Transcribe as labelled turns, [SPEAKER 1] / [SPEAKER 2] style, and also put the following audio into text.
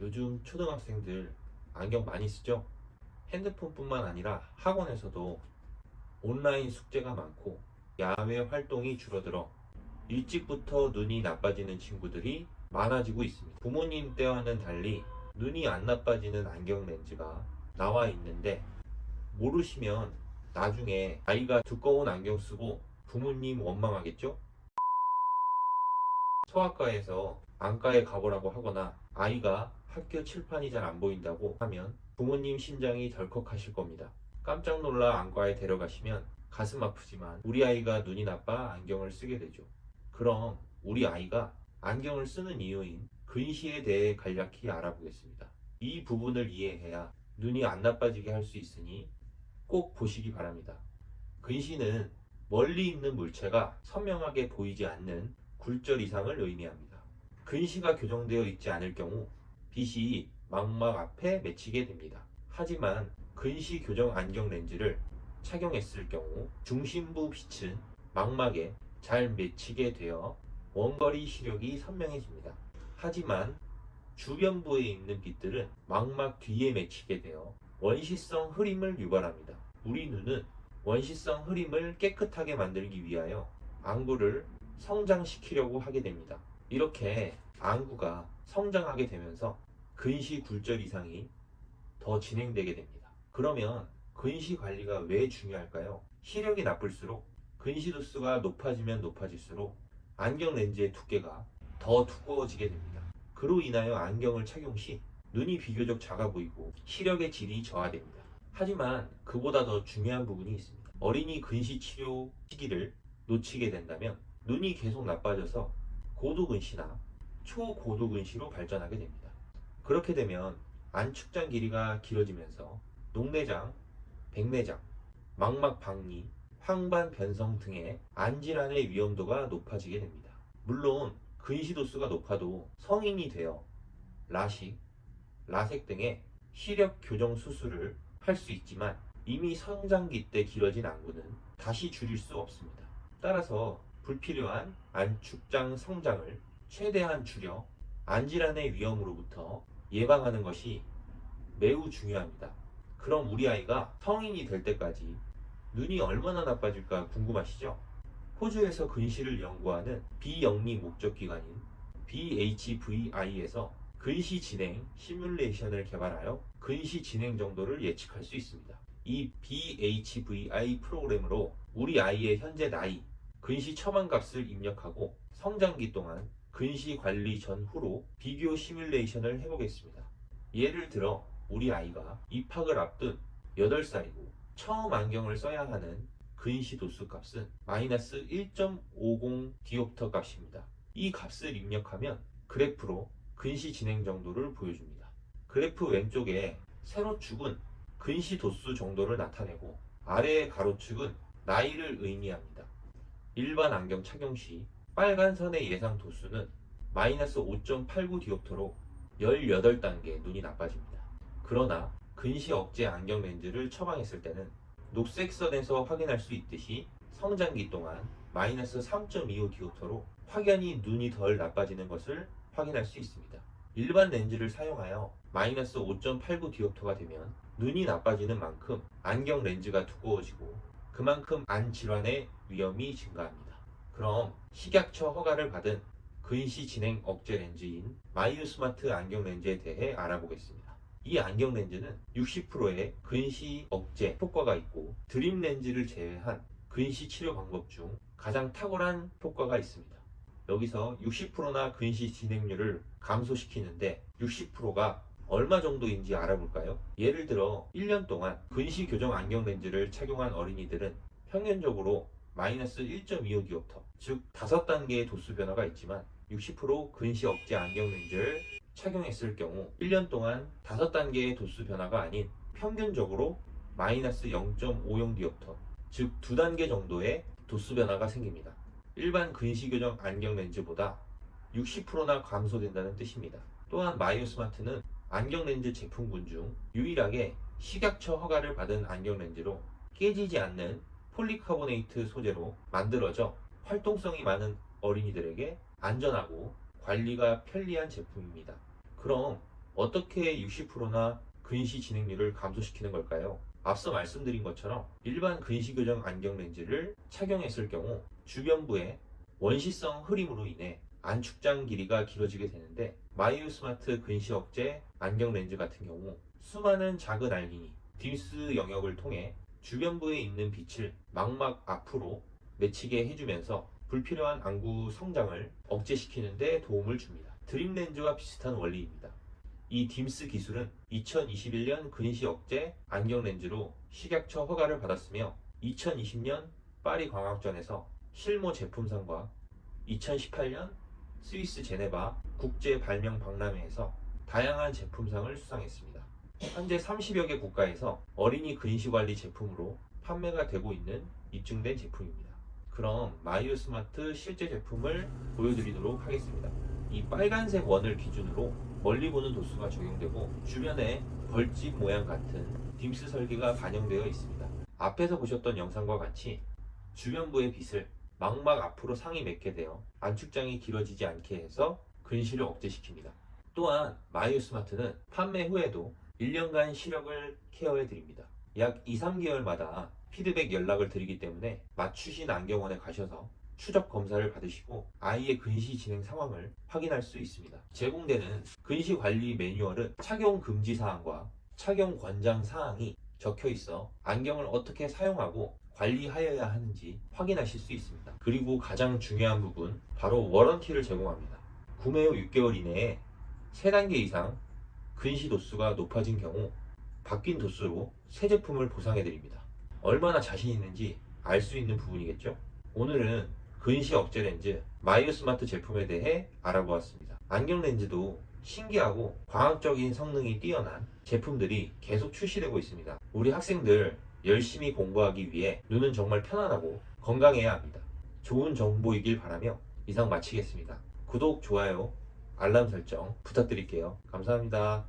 [SPEAKER 1] 요즘 초등학생들 안경 많이 쓰죠? 핸드폰뿐만 아니라 학원에서도 온라인 숙제가 많고 야외 활동이 줄어들어 일찍부터 눈이 나빠지는 친구들이 많아지고 있습니다. 부모님 때와는 달리 눈이 안 나빠지는 안경 렌즈가 나와 있는데 모르시면 나중에 아이가 두꺼운 안경 쓰고 부모님 원망하겠죠? 소아과에서 안과에 가보라고 하거나 아이가 학교 칠판이 잘 안 보인다고 하면 부모님 심장이 덜컥하실 겁니다. 깜짝 놀라 안과에 데려가시면 가슴 아프지만 우리 아이가 눈이 나빠 안경을 쓰게 되죠. 그럼 우리 아이가 안경을 쓰는 이유인 근시에 대해 간략히 알아보겠습니다. 이 부분을 이해해야 눈이 안 나빠지게 할 수 있으니 꼭 보시기 바랍니다. 근시는 멀리 있는 물체가 선명하게 보이지 않는 굴절 이상을 의미합니다. 근시가 교정되어 있지 않을 경우 빛이 망막 앞에 맺히게 됩니다. 하지만 근시 교정 안경 렌즈를 착용했을 경우 중심부 빛은 망막에 잘 맺히게 되어 원거리 시력이 선명해집니다. 하지만 주변부에 있는 빛들은 망막 뒤에 맺히게 되어 원시성 흐림을 유발합니다. 우리 눈은 원시성 흐림을 깨끗하게 만들기 위하여 안구를 성장시키려고 하게 됩니다. 이렇게 안구가 성장하게 되면서 근시 굴절 이상이 더 진행되게 됩니다. 그러면 근시 관리가 왜 중요할까요? 시력이 나쁠수록 근시 도수가 높아지면 높아질수록 안경 렌즈의 두께가 더 두꺼워지게 됩니다. 그로 인하여 안경을 착용 시 눈이 비교적 작아 보이고 시력의 질이 저하됩니다. 하지만 그보다 더 중요한 부분이 있습니다. 어린이 근시 치료 시기를 놓치게 된다면 눈이 계속 나빠져서 고도근시나 초고도근시로 발전하게 됩니다. 그렇게 되면 안축장 길이가 길어지면서 녹내장, 백내장, 망막 박리, 황반 변성 등의 안질환의 위험도가 높아지게 됩니다. 물론 근시 도수가 높아도 성인이 되어 라식, 라섹 등의 시력 교정 수술을 할 수 있지만 이미 성장기 때 길어진 안구는 다시 줄일 수 없습니다. 따라서 불필요한 안축장 성장을 최대한 줄여 안질환의 위험으로부터 예방하는 것이 매우 중요합니다. 그럼 우리 아이가 성인이 될 때까지 눈이 얼마나 나빠질까 궁금하시죠? 호주에서 근시를 연구하는 비영리 목적 기관인 BHVI에서 근시 진행 시뮬레이션을 개발하여 근시 진행 정도를 예측할 수 있습니다. 이 BHVI 프로그램으로 우리 아이의 현재 나이, 근시 처방 값을 입력하고 성장기 동안 근시 관리 전후로 비교 시뮬레이션을 해보겠습니다. 예를 들어 우리 아이가 입학을 앞둔 8살이고 처음 안경을 써야 하는 근시 도수 값은 마이너스 1.50 디옵터 값입니다. 이 값을 입력하면 그래프로 근시 진행 정도를 보여줍니다. 그래프 왼쪽에 세로축은 근시 도수 정도를 나타내고 아래의 가로축은 나이를 의미합니다. 일반 안경 착용 시 빨간 선의 예상 도수는 마이너스 5.89 디옵터로 18단계 눈이 나빠집니다. 그러나 근시 억제 안경 렌즈를 처방했을 때는 녹색 선에서 확인할 수 있듯이 성장기 동안 마이너스 3.25 디옵터로 확연히 눈이 덜 나빠지는 것을 확인할 수 있습니다. 일반 렌즈를 사용하여 마이너스 5.89 디옵터가 되면 눈이 나빠지는 만큼 안경 렌즈가 두꺼워지고 그만큼 안 질환의 위험이 증가합니다. 그럼 식약처 허가를 받은 근시 진행 억제 렌즈인 마이유스마트 안경 렌즈에 대해 알아보겠습니다. 이 안경 렌즈는 60%의 근시 억제 효과가 있고 드림 렌즈를 제외한 근시 치료 방법 중 가장 탁월한 효과가 있습니다. 여기서 60%나 근시 진행률을 감소시키는데 60%가 얼마 정도인지 알아볼까요? 예를 들어 1년 동안 근시 교정 안경 렌즈를 착용한 어린이들은 평균적으로 마이너스 1.25 디옵터, 즉 5단계의 도수 변화가 있지만 60% 근시 억제 안경 렌즈를 착용했을 경우 1년 동안 5단계의 도수 변화가 아닌 평균적으로 마이너스 0.50 디옵터, 즉 2단계 정도의 도수 변화가 생깁니다. 일반 근시 교정 안경 렌즈보다 60%나 감소된다는 뜻입니다. 또한 마이오스마트는 안경 렌즈 제품군 중 유일하게 식약처 허가를 받은 안경 렌즈로 깨지지 않는 폴리카보네이트 소재로 만들어져 활동성이 많은 어린이들에게 안전하고 관리가 편리한 제품입니다. 그럼 어떻게 60%나 근시 진행률을 감소시키는 걸까요? 앞서 말씀드린 것처럼 일반 근시 교정 안경 렌즈를 착용했을 경우 주변부에 원시성 흐림으로 인해 안축장 길이가 길어지게 되는데, 마이오 스마트 근시 억제 안경 렌즈 같은 경우 수많은 작은 알갱이, 딤스 영역을 통해 주변부에 있는 빛을 망막 앞으로 맺히게 해주면서 불필요한 안구 성장을 억제시키는 데 도움을 줍니다. 드림 렌즈와 비슷한 원리입니다. 이 딤스 기술은 2021년 근시 억제 안경 렌즈로 식약처 허가를 받았으며 2020년 파리 광학전에서 실모 제품상과 2018년 스위스 제네바 국제 발명 박람회에서 다양한 제품상을 수상했습니다. 현재 30여 개 국가에서 어린이 근시 관리 제품으로 판매가 되고 있는 입증된 제품입니다. 그럼 마이오 스마트 실제 제품을 보여드리도록 하겠습니다. 이 빨간색 원을 기준으로 멀리 보는 도수가 적용되고 주변에 벌집 모양 같은 딤스 설계가 반영되어 있습니다. 앞에서 보셨던 영상과 같이 주변부의 빛을 망막 앞으로 상이 맺게 되어 안축장이 길어지지 않게 해서 근시를 억제시킵니다. 또한 마이오 스마트는 판매 후에도 1년간 시력을 케어해 드립니다. 약 2, 3개월마다 피드백 연락을 드리기 때문에 맞추신 안경원에 가셔서 추적 검사를 받으시고 아이의 근시 진행 상황을 확인할 수 있습니다. 제공되는 근시 관리 매뉴얼은 착용 금지 사항과 착용 권장 사항이 적혀 있어 안경을 어떻게 사용하고 관리하여야 하는지 확인하실 수 있습니다. 그리고 가장 중요한 부분, 바로 워런티를 제공합니다. 구매 후 6개월 이내에 3단계 이상 근시 도수가 높아진 경우 바뀐 도수로 새 제품을 보상해 드립니다. 얼마나 자신 있는지 알 수 있는 부분이겠죠? 오늘은 근시 억제 렌즈 마이오 스마트 제품에 대해 알아보았습니다. 안경 렌즈도 신기하고 과학적인 성능이 뛰어난 제품들이 계속 출시되고 있습니다. 우리 학생들 열심히 공부하기 위해 눈은 정말 편안하고 건강해야 합니다. 좋은 정보이길 바라며 이상 마치겠습니다. 구독, 좋아요, 알람 설정 부탁드릴게요. 감사합니다.